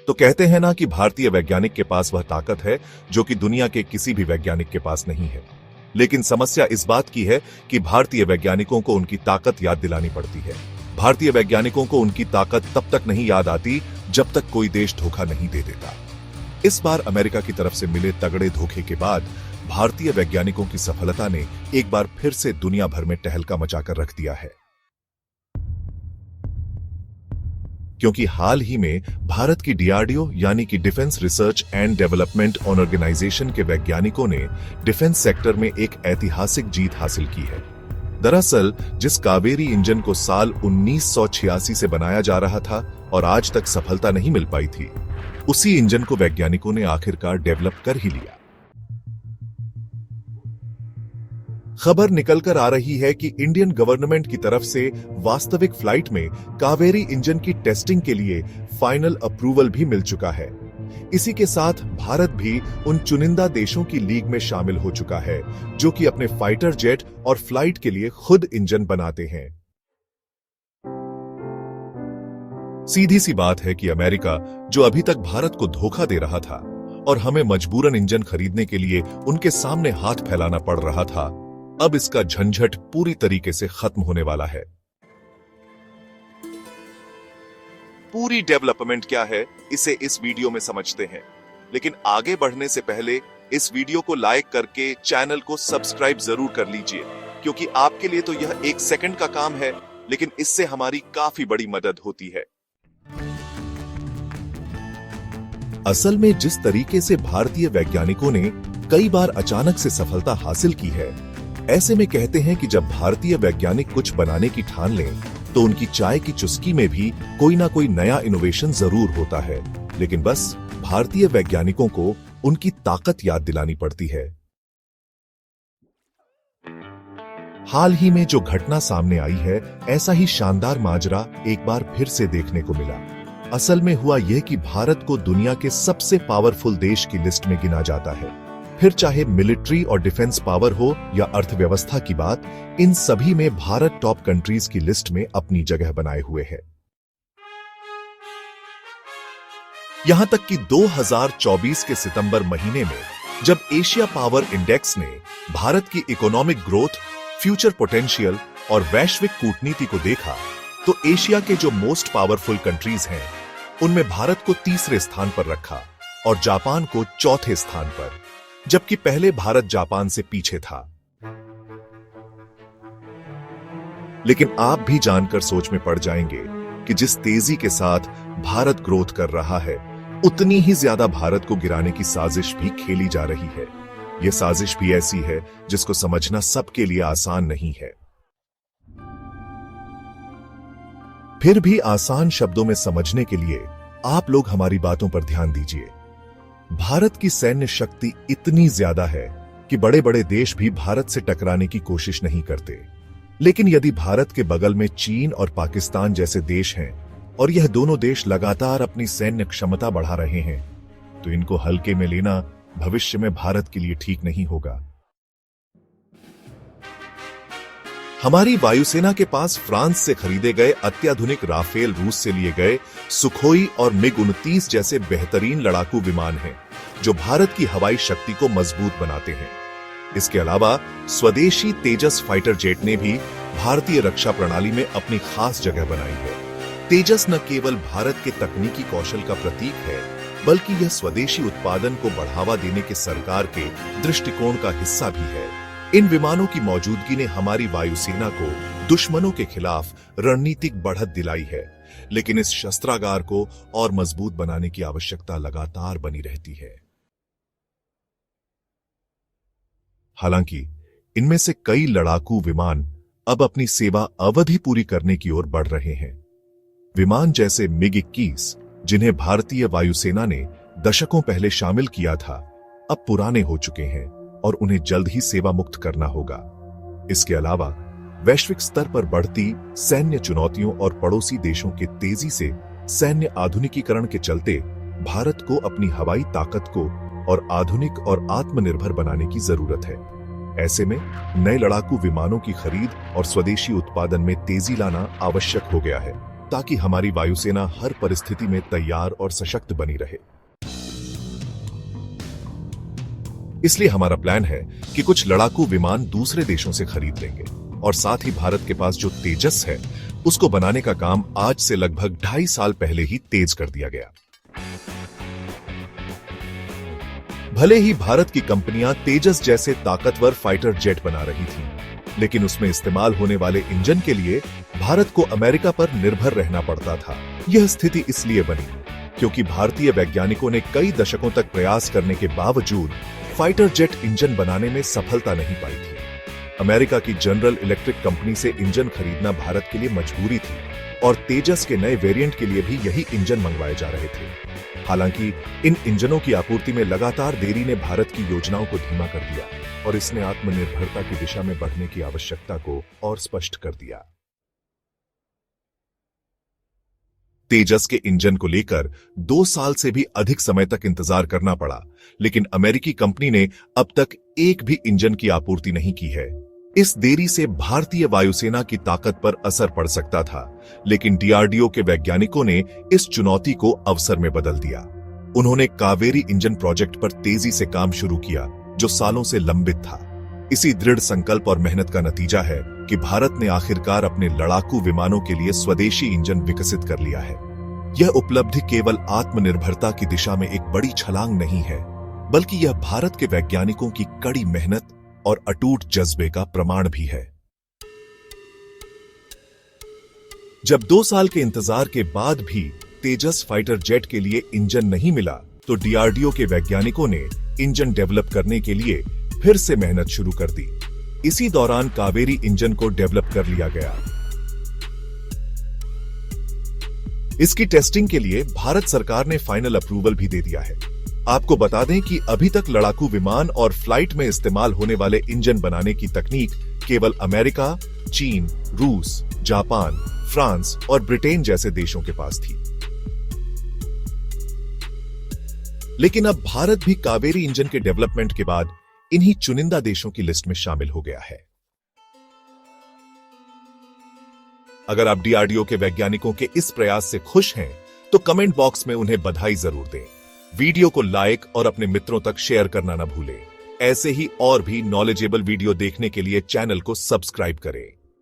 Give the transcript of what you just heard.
तो कहते हैं ना कि भारतीय वैज्ञानिक के पास वह ताकत है जो कि दुनिया के किसी भी वैज्ञानिक के पास नहीं है। लेकिन समस्या इस बात की है कि भारतीय वैज्ञानिकों को उनकी ताकत याद दिलानी पड़ती है। भारतीय वैज्ञानिकों को उनकी ताकत तब तक नहीं याद आती जब तक कोई देश धोखा नहीं दे देता। इस बार अमेरिका की तरफ से मिले तगड़े धोखे के बाद भारतीय वैज्ञानिकों की सफलता ने एक बार फिर से दुनिया भर में तहलका मचाकर रख दिया है। क्योंकि हाल ही में भारत की डीआरडीओ यानी कि defence research and development organisation के वैज्ञानिकों ने डिफेंस सेक्टर में एक ऐतिहासिक जीत हासिल की है। दरअसल जिस कावेरी इंजन को साल 1986 से बनाया जा रहा था और आज तक सफलता नहीं मिल पाई थी, उसी इंजन को वैज्ञानिकों ने आखिरकार डेवलप कर ही लिया। खबर निकलकर आ रही है कि इंडियन गवर्नमेंट की तरफ से वास्तविक फ्लाइट में कावेरी इंजन की टेस्टिंग के लिए फाइनल अप्रूवल भी मिल चुका है। इसी के साथ भारत भी उन चुनिंदा देशों की लीग में शामिल हो चुका है जो कि अपने फाइटर जेट और फ्लाइट के लिए खुद इंजन बनाते हैं। सीधी सी बात है कि अमेरिका, जो अभी तक भारत को धोखा दे रहा था और हमें मजबूरन इंजन खरीदने के लिए उनके सामने हाथ फैलाना पड़ रहा था, अब इसका झंझट पूरी तरीके से खत्म होने वाला है। पूरी डेवलपमेंट क्या है, इसे इस वीडियो में समझते हैं। लेकिन आगे बढ़ने से पहले इस वीडियो को लाइक करके चैनल को सब्सक्राइब जरूर कर लीजिए, क्योंकि आपके लिए तो यह 1 सेकंड का काम है, लेकिन इससे हमारी काफी बड़ी मदद होती है। असल में जिस तरीके से भारतीय वैज्ञानिकों ने कई बार अचानक से सफलता हासिल की है, ऐसे में कहते हैं कि जब भारतीय वैज्ञानिक कुछ बनाने की ठान लें तो उनकी चाय की चुस्की में भी कोई ना कोई नया इनोवेशन जरूर होता है। लेकिन बस भारतीय वैज्ञानिकों को उनकी ताकत याद दिलानी पड़ती है। हाल ही में जो घटना सामने आई है, ऐसा ही शानदार माजरा एक बार फिर से देखने को मिला। असल में हुआ यह कि भारत को दुनिया के सबसे पावरफुल देश की लिस्ट में गिना जाता है। फिर चाहे मिलिट्री और डिफेंस पावर हो या अर्थव्यवस्था की बात, इन सभी में भारत टॉप कंट्रीज की लिस्ट में अपनी जगह बनाए हुए है। यहां तक कि 2024 के सितंबर महीने में जब एशिया पावर इंडेक्स ने भारत की इकोनॉमिक ग्रोथ, फ्यूचर पोटेंशियल और वैश्विक कूटनीति को देखा, तो एशिया के जो मोस्ट पावरफुल कंट्रीज हैं, उनमें भारत को तीसरे स्थान पर रखा और जापान को चौथे स्थान पर, जबकि पहले भारत जापान से पीछे था। लेकिन आप भी जानकर सोच में पड़ जाएंगे कि जिस तेजी के साथ भारत ग्रोथ कर रहा है, उतनी ही ज्यादा भारत को गिराने की साजिश भी खेली जा रही है। यह साजिश भी ऐसी है जिसको समझना सबके लिए आसान नहीं है। फिर भी आसान शब्दों में समझने के लिए आप लोग हमारी बातों पर ध्यान दीजिए। भारत की सैन्य शक्ति इतनी ज्यादा है कि बड़े बड़े देश भी भारत से टकराने की कोशिश नहीं करते। लेकिन यदि भारत के बगल में चीन और पाकिस्तान जैसे देश हैं और यह दोनों देश लगातार अपनी सैन्य क्षमता बढ़ा रहे हैं, तो इनको हल्के में लेना भविष्य में भारत के लिए ठीक नहीं होगा। हमारी वायुसेना के पास फ्रांस से खरीदे गए अत्याधुनिक राफेल, रूस से लिए गए सुखोई और मिग-29 जैसे बेहतरीन लड़ाकू विमान हैं, जो भारत की हवाई शक्ति को मजबूत बनाते हैं। इसके अलावा स्वदेशी तेजस फाइटर जेट ने भी भारतीय रक्षा प्रणाली में अपनी खास जगह बनाई है। तेजस न केवल भारत के तकनीकी कौशल का प्रतीक है, बल्कि यह स्वदेशी उत्पादन को बढ़ावा देने के सरकार के दृष्टिकोण का हिस्सा भी है। इन विमानों की मौजूदगी ने हमारी वायुसेना को दुश्मनों के खिलाफ रणनीतिक बढ़त दिलाई है, लेकिन इस शस्त्रागार को और मजबूत बनाने की आवश्यकता लगातार बनी रहती है। हालांकि इनमें से कई लड़ाकू विमान अब अपनी सेवा अवधि पूरी करने की ओर बढ़ रहे हैं। विमान जैसे मिग-21, जिन्हें भारतीय वायुसेना ने दशकों पहले शामिल किया था, अब पुराने हो चुके हैं और उन्हें जल्द ही सेवा मुक्त करना होगा। इसके अलावा वैश्विक स्तर पर बढ़ती सैन्य चुनौतियों और पड़ोसी देशों के तेजी से सैन्य आधुनिकीकरण के चलते भारत को अपनी हवाई ताकत को और आधुनिक और आत्मनिर्भर बनाने की जरूरत है। ऐसे में नए लड़ाकू विमानों की खरीद और स्वदेशी उत्पादन में तेजी लाना आवश्यक हो गया है। ताकि हमारी वायुसेना हर परिस्थिति में तैयार और सशक्त बनी रहे। इसलिए हमारा प्लान है कि कुछ लड़ाकू विमान दूसरे देशों से खरीद लेंगे और साथ ही भारत के पास जो तेजस है उसको बनाने का काम आज से लगभग 2.5 साल पहले ही तेज कर दिया गया। भले ही भारत की कंपनियां तेजस जैसे ताकतवर फाइटर जेट बना रही थीं, लेकिन उसमें इस्तेमाल होने वाले इंजन के लिए भारत को अमेरिका पर निर्भर रहना पड़ता था। यह स्थिति इसलिए बनी क्योंकि भारतीय वैज्ञानिकों ने कई दशकों तक प्रयास करने के बावजूद फाइटर जेट इंजन बनाने में सफलता नहीं पाई थी। अमेरिका की जनरल इलेक्ट्रिक कंपनी से इंजन खरीदना भारत के लिए मजबूरी थी और तेजस के नए वेरिएंट के लिए भी यही इंजन मंगवाए जा रहे थे। हालांकि इन इंजनों की आपूर्ति में लगातार देरी ने भारत की योजनाओं को धीमा कर दिया और इसने आत्मनिर्भरता की दिशा में बढ़ने की आवश्यकता को और स्पष्ट कर दिया। तेजस के इंजन को लेकर 2 साल से भी अधिक समय तक इंतजार करना पड़ा, लेकिन अमेरिकी कंपनी ने अब तक एक भी इंजन की आपूर्ति नहीं की है। इस देरी से भारतीय वायुसेना की ताकत पर असर पड़ सकता था, लेकिन डीआरडीओ के वैज्ञानिकों ने इस चुनौती को अवसर में बदल दिया। उन्होंने कावेरी इंजन प्रोजेक्ट पर तेजी से काम शुरू किया, जो सालों से लंबित था। इसी दृढ़ संकल्प और मेहनत का नतीजा है कि भारत ने आखिरकार अपने लड़ाकू विमानों के लिए स्वदेशी इंजन विकसित कर लिया है। यह उपलब्धि केवल आत्मनिर्भरता की दिशा में एक बड़ी छलांग नहीं है, बल्कि यह भारत के वैज्ञानिकों की कड़ी मेहनत और अटूट जज्बे का प्रमाण भी है। जब 2 साल के इंतजार के बाद भी तेजस फाइटर जेट के लिए इंजन नहीं मिला, तो डीआरडीओ के वैज्ञानिकों ने इंजन डेवलप करने के लिए फिर से मेहनत शुरू कर दी। इसी दौरान कावेरी इंजन को डेवलप कर लिया गया। इसकी टेस्टिंग के लिए भारत सरकार ने फाइनल अप्रूवल भी दे दिया है। आपको बता दें कि अभी तक लड़ाकू विमान और फ्लाइट में इस्तेमाल होने वाले इंजन बनाने की तकनीक केवल अमेरिका, चीन, रूस, जापान, फ्रांस और ब्रिटेन जैसे देशों के पास थी। लेकिन अब भारत भी कावेरी इंजन के डेवलपमेंट के बाद इन्हीं चुनिंदा देशों की लिस्ट में शामिल हो गया है। अगर आप डीआरडीओ के वैज्ञानिकों के इस प्रयास से खुश हैं, तो कमेंट बॉक्स में उन्हें बधाई जरूर दें। वीडियो को लाइक और अपने मित्रों तक शेयर करना न भूलें। ऐसे ही और भी नॉलेजेबल वीडियो देखने के लिए चैनल को सब्सक्राइब करें।